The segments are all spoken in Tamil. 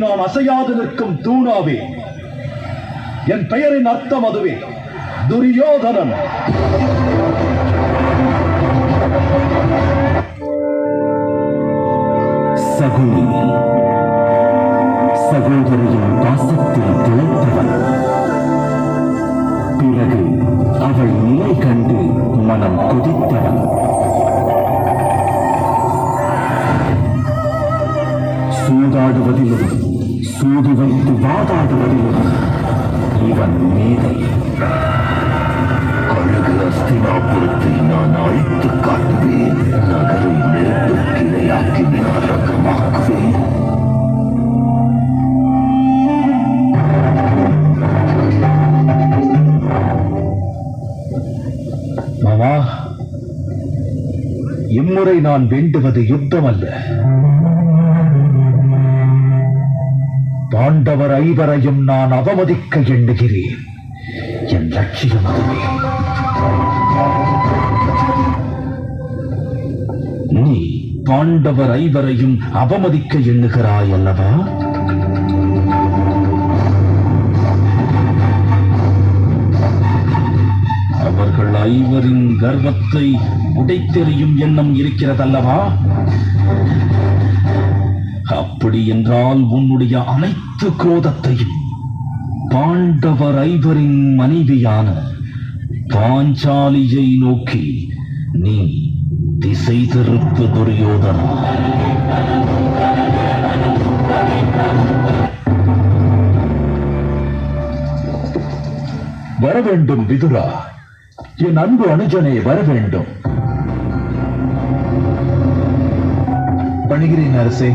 நான் அசையாது நிற்கும் தூணாவே. என் பெயரின் அர்த்தம் அதுவே, துரியோதனன். சகுனி சகோதரியின் பாசத்தில் திளைத்தவன். பிறகு அவள் நிலை கண்டு மனம் கொதித்தவன். சூதாடுவதிலும் சூது வைத்து வாதாடுவதிலும் இவன் மேதை. அழகு அஸ்தினாபுரத்தை நான் அழித்து காட்டுவேன். நகரை நெருப்புக்கு இரையாக்கி நரகமாக்குவேன். மாமா, இம்முறை நான் வேண்டுவது யுத்தம் அல்ல. பாண்டவர் ஐவரையும் நான் அவமதிக்க எண்ணுகிறேன். என் லட்சியம் அதுவே. நீ பாண்டவர் ஐவரையும் அவமதிக்க எண்ணுகிறாய் அல்லவா? அவர்கள் ஐவரின் கர்வத்தை உடைத்தெறியும் எண்ணம் இருக்கிறதல்லவா? அப்படி என்றால் உன்னுடைய அனைத்து குரோதத்தையும் பாண்டவர் ஐவரின் மனைவியான பாஞ்சாலியை நோக்கி நீ திசை திருப்பு துரியோதனா. வர வேண்டும் விதுரா, என் அன்பு அனுஜனே, வர வேண்டும். பணிகிறேன் அரசே.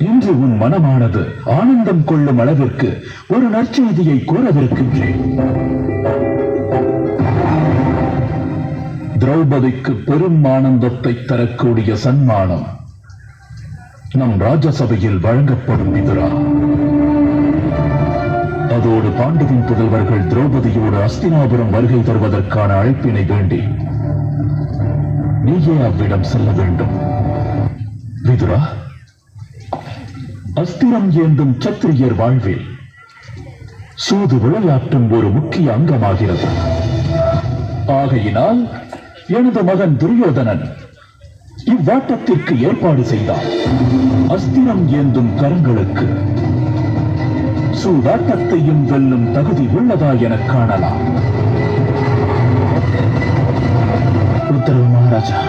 இன்று உன் மனமானது ஆனந்தம் கொள்ளும் அளவிற்கு ஒரு நற்செய்தியை கூறவிருக்கின்றேன். திரௌபதிக்கு பெரும் ஆனந்தத்தை தரக்கூடிய சன்மானம் நம் ராஜசபையில் வழங்கப்படும் விதுரா. அதோடு பாண்டவின் புதல்வர்கள் திரௌபதியோடு அஸ்தினாபுரம் வருகை தருவதற்கான அழைப்பினை வேண்டி நீயே அவ்விடம் செல்ல வேண்டும். விதுரா, அஸ்திரம் ஏந்தும் சத்திரியர் வாழ்வில் சூது விளையாட்டும் ஒரு முக்கிய அங்கமாகிறது. ஆகையினால் எனது மகன் துரியோதனன் இவ்வாட்டத்திற்கு ஏற்பாடு செய்தார். அஸ்திரம் ஏந்தும் கரங்களுக்கு சூதாட்டத்தையும் வெல்லும் தகுதி உள்ளதா என காணலாம். உத்தரவு மகாராஜா.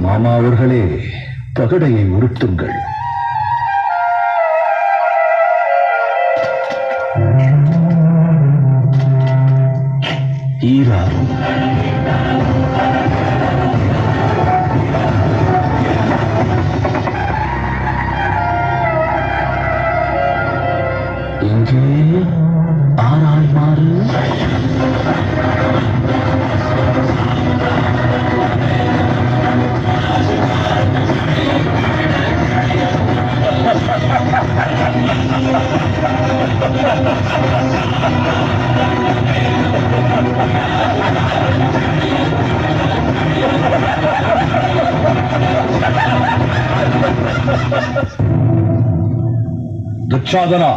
மாமா அவர்களே, பகடையை உருட்டுங்கள். ஈரா, இங்கே ஆராய் மாறு. துச்சாதனா,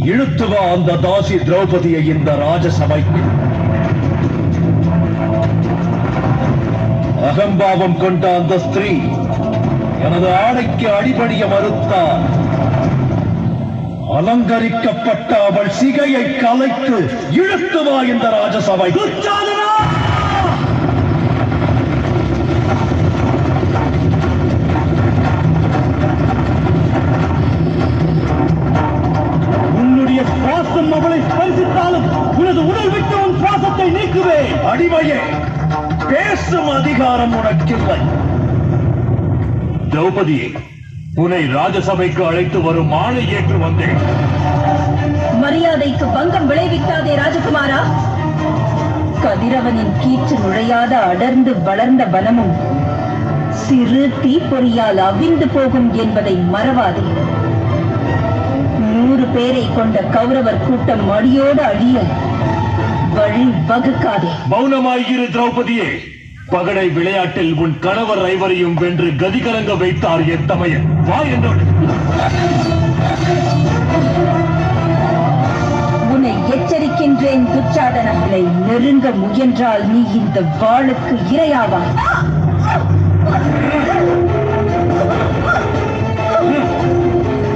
இழுத்து வா அந்த தாசி திரௌபதியை இந்த ராஜசபைக்கு. அகம்பாவம் கொண்ட அந்த ஸ்திரீ எனது ஆடைக்கு அடிபடிய மறுத்தார். அலங்கரிக்கப்பட்ட அவள் சிகையை கலைத்து இழுத்து வா இந்த ராஜசபை. துச்சாதனா! உன்னுடைய சுவாசம் அவளை ஸ்பரிசித்தாலும் உனது உடல் விட்டு உன் சுவாசத்தை நீக்குவே. அடிமையே, பேசும் அதிகாரம் உனக்கில்லை. திரௌபதியே, உன்னை ராஜசபைக்கு அழைத்து வரும் ஆணை ஏற்று வந்தேன். மரியாதைக்கு பங்கம் விளைவிக்காதே ராஜகுமாரா. கதிரவனின் கீற்று நுழையாத அடர்ந்து வளர்ந்த வனமும் சிறு தீப்பொறியால் அவிந்து போகும் என்பதை மறவாதே. 100 பேரை கொண்ட கௌரவர் கூட்டம் அடியோடு அழிய வழி வகுக்காதே. மௌனமாயிரு திரௌபதியே. பகடை விளையாட்டில் உன் கணவர் ஐவரையும் வென்று கதிகலங்க வைத்தார் என் தமையன். வா என்றோடு. உன்னை எச்சரிக்கின்றேன் துச்சாதனங்களை நெருங்க முயன்றால் நீ இந்த வாளுக்கு இரையாவாய்.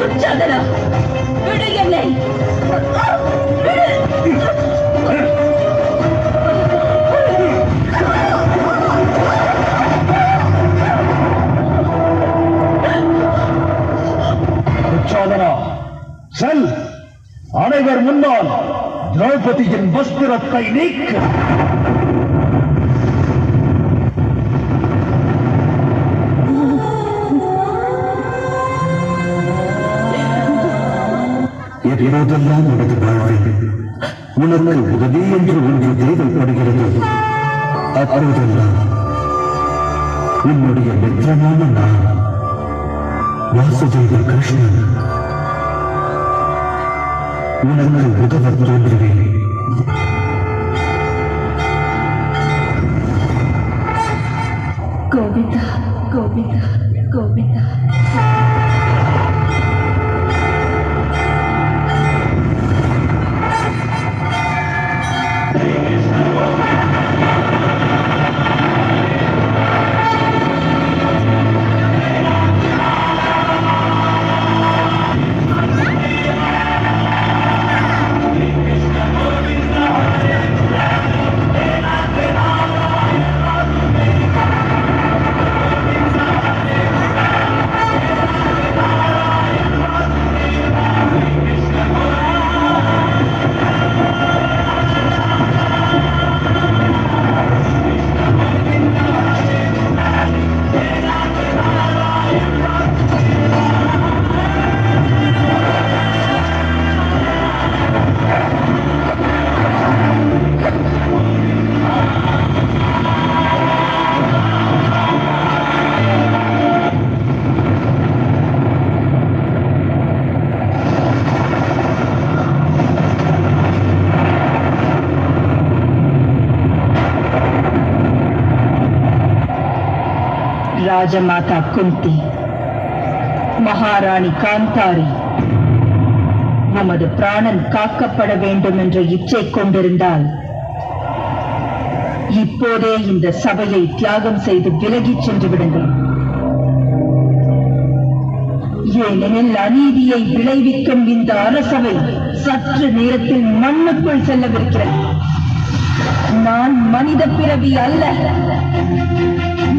துச்சாதனா, விடு என்னை. துச்சாதனா, செல். அனைவர் முன்னால் திரௌபதியின் வஸ்திரத்தை நீக்கு. எப்போதெல்லாம் உனது வாழ்வில் உனக்கு உதவி என்று ஒன்று தேவைப்படுகிறது, அப்போதெல்லாம் உன்னுடைய மித்திரமான நான் வாசுதேவ கிருஷ்ணன் உனக்கு உதவ தோன்றுவேன். கோவிந்தா, கோவிந்தா, கோவிந்தா. ராஜமாதா குந்தி, மகாராணி காந்தாரி நமது பிராணன் காக்கப்பட வேண்டும் என்ற இச்சை கொண்டிருந்தால் இப்போதே இந்த சபையை தியாகம் செய்து விலகிச் சென்று விடுங்கள். ஏனெனில் அநீதியை விளைவிக்கும் இந்த அரசவை சற்று நேரத்தில் மண்ணுக்குள் செல்லவிருக்கிறது. நான் மனித பிறவி அல்ல,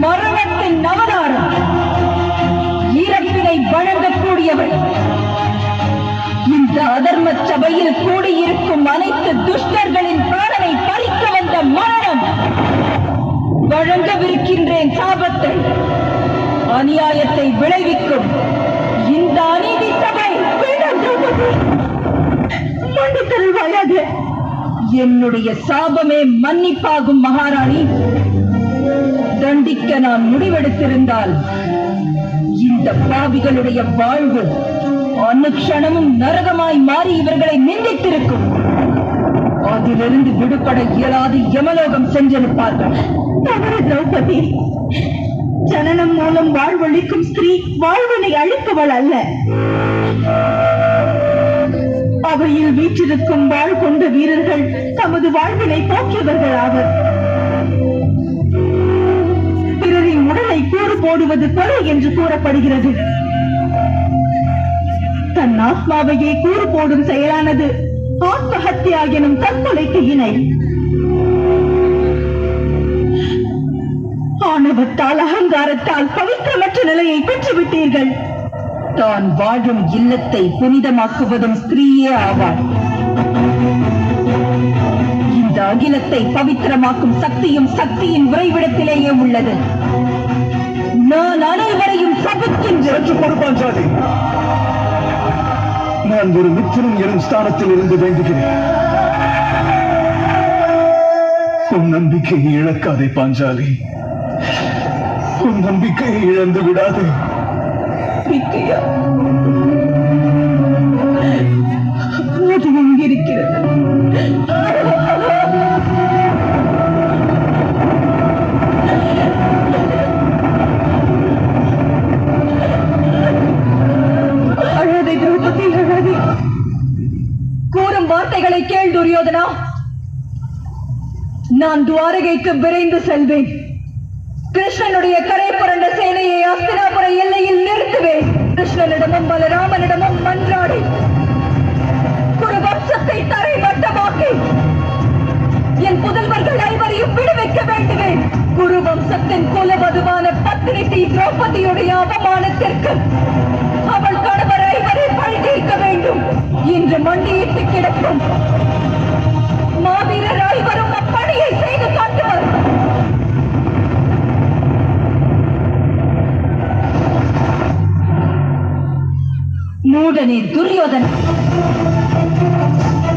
மரணத்தின் அவதாரம், இறப்பினை வழங்கக்கூடியவள். இந்த அதர்ம சபையில் கூடியிருக்கும் அனைத்து துஷ்டர்களின் பிராணனை பறிக்க வந்த மரணம். வழங்கவிருக்கின்றேன் சாபத்தை. அநியாயத்தை விளைவிக்கும் இந்த அநீதி சபை மன்னித்தருள்வாயாக. என்னுடைய சாபமே மன்னிப்பாகும் மகாராணி. தண்டிக்க நான் முடிவெடுத்திருந்தால் இந்த பாவிகளுடைய வாழ்வு அனுக்ஷணமும் நரகமாய் மாறி இவர்களை நிந்தித்திருக்கும். அதிலிருந்து விடுபட இயலாது யமலோகம் சென்றிருப்பார்கள். தவறு திரௌபதி. ஜனனம் மூலம் வாழ்வழிக்கும் ஸ்திரீ வாழ்வினை அழிப்பவள் அல்ல. அவையில் வீற்றிருக்கும் வாழ் கொண்ட வீரர்கள் தமது வாழ்வினை போக்கியவர்கள் ஆவர். பிறரின் உடலை கூறு போடுவது கொலை என்று கூறப்படுகிறது. தன் ஆத்மாவையே கூறு போடும் செயலானது ஆத்மஹத்யா எனும் தற்கொலைக்கு இணை. ஆணவத்தால் அகங்காரத்தால் பவித்திரமற்ற நிலையை பெற்றுவிட்டீர்கள். தான் வாழும் இல்லத்தை புனிதமாக்குவதும் ஸ்திரீயே ஆவார். இந்த அகிலத்தை பவித்திரமாக்கும் சக்தியும் சக்தியின் உறைவிடத்திலேயே உள்ளது. நான் அனைவரையும் சபிக்கின்றேன். நான் ஒரு மித்திரன் எனும் ஸ்தானத்தில் இருந்து வேண்டுகிறேன். உன் நம்பிக்கையை இழக்காதே பாஞ்சாலி. உன் நம்பிக்கையை இழந்து விடாதே. அது எங்கிருக்கிறது? அழாதே திரௌபதி, அழாதே. கூறும் வார்த்தைகளை கேள் துரியோதனா. நான் துவாரகைக்கு விரைந்து செல்வேன். கிருஷ்ணனுடைய கரை புரண்ட சேனையை அஸ்தினாபுர எல்லையில் நிறுத்துவேன். கிருஷ்ணனிடமும் பலராமனிடமும் மன்றாடி ஒரு வம்சத்தை தரைமட்டமாக்கி என் புதல்வர்கள் ஐவரையும் விடுவிக்க வேண்டுவேன். குரு வம்சத்தின் குலவதுவான பத்தினி திரௌபதியுடைய அவமானத்திற்கு அவள் கணவர் ஐவரை பழி தீர்க்க வேண்டும். இன்று மண்டியிட்டு கிடக்கும் மாவீரர் ஐவரும் அப்பணியை செய்து காட்டுவர். மூடனே துரியோதன்,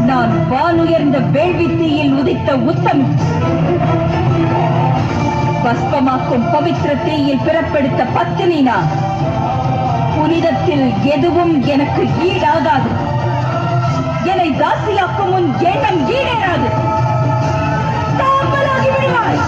நான் வானுயர்ந்த வேள்வி தீயில் உதித்த உத்தமி. பஸ்பமாக்கும் பவித்திர தீயில் பிறப்பெடுத்த பத்தினி நான். புனிதத்தில் எதுவும் எனக்கு ஈடாகாது. என்னை தாசியாக்கும் உன் எண்ணம் ஈடேறாது. தாமலாகி விடுவாய்.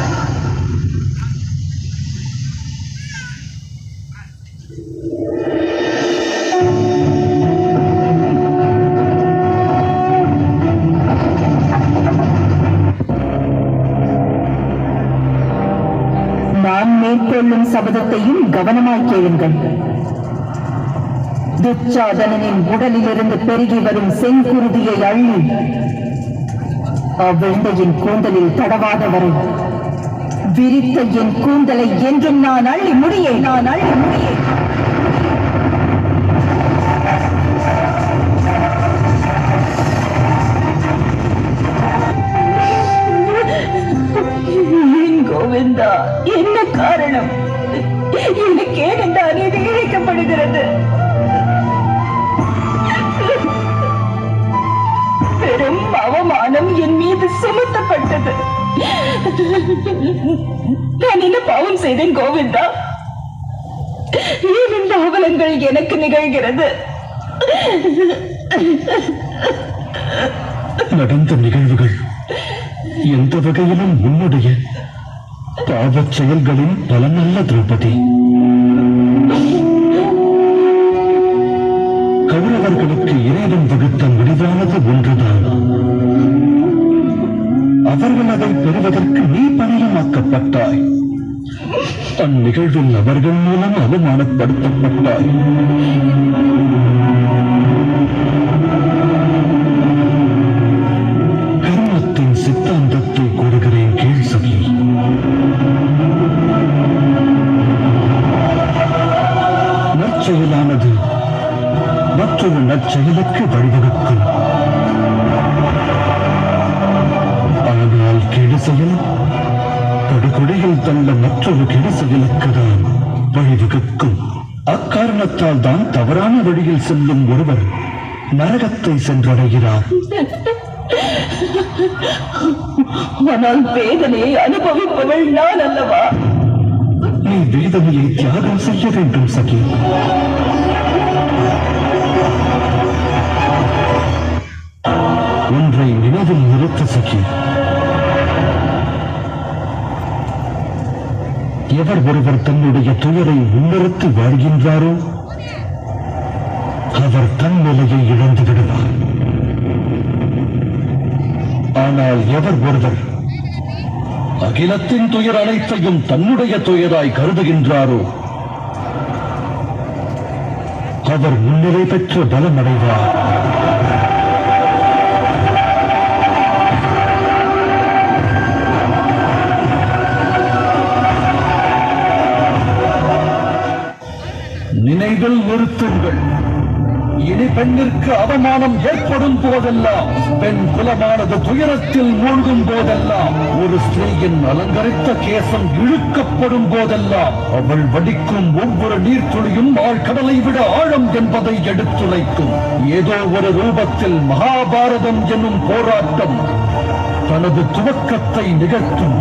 நான் மேற்கொள்ளும் சபதத்தையும் கவனமாய் கேளுங்கள். துச்சாதனனின் உடலிலிருந்து பெருகி வரும் செங்குருதியை அள்ளி அவ்விழ்ந்தையின் கூந்தலில் தடவாத வரை விரித்த என் கூந்தலை என்றும் நான் அள்ளி முடியேன். கோவிந்தா, என்ன காரணம்? எனக்கு ஏன் இந்த அநீதி இழைக்கப்படுகிறது? பெரும் அவமானம் என் மீது சுமத்தப்பட்டது. நான் என்ன பாவம் செய்தேன் கோவிந்தா? ஏன் இந்த அவலங்கள் எனக்கு நிகழ்கிறது? நடந்த நிகழ்வுகள் எந்த வகையிலும் உன்னுடைய பாவச் செயல்களின் பலனல்ல திரௌபதி. அவர்களுக்கு இறைவன் வகுத்த முடிவானது ஒன்றுதான். அவர்கள் அதை பெறுவதற்கு நீ பணியமாக்கப்பட்டாய். அந்நிகழ்வில் அவர்கள் மூலம் அவமானப்படுத்தப்பட்டாய். கர்மத்தின் சித்தாந்தத்தை கூறுகிறேன் கேள் சகி. நற்செயலானது மற்றொரு நற்செயலுக்கு வழிவகுக்கும். ஆனால் கெடு செயல் படுகொடையில் தள்ள மற்றொரு கெடு செயலுக்கு தான் வழிவகுக்கும். அக்காரணத்தால் தான் தவறான வழியில் செல்லும் ஒருவர் நரகத்தை சென்றடைகிறார். ஆனால் வேதனையை அனுபவிப்பவள் நான் அல்லவா? நீ வேதனையை தியாகம் செய்ய வேண்டும் சகி. ஒன்றை நினைவில் நிறுத்த சகி. எவர் ஒருவர் தன்னுடைய துயரை முன்னிறுத்தி வாழ்கின்றாரோ அவர் தன் நிலையை இழந்து விடுவார். ஆனால் எவர் ஒருவர் அகிலத்தின் துயர் அனைத்தையும் தன்னுடைய துயராய் கருதுகின்றாரோ அவர் முன்னிலை பெற்ற பலமடைவார். நினைவில் நிறுத்துங்கள். இனி பெண்ணிற்கு அவமானம் ஏற்படும் போதெல்லாம், பெண் குலமானது துயரத்தில் மூழ்கும் போதெல்லாம், ஒரு ஸ்திரீயின் அலங்கரித்த கேசம் இழுக்கப்படும் போதெல்லாம் அவள் வடிக்கும் ஒவ்வொரு நீர்த்துளியும் ஆழ்கடலை விட ஆழம் என்பதை எடுத்துரைக்கும். ஏதோ ஒரு ரூபத்தில் மகாபாரதம் என்னும் போராட்டம் தனது துவக்கத்தை நிகழ்த்தும்.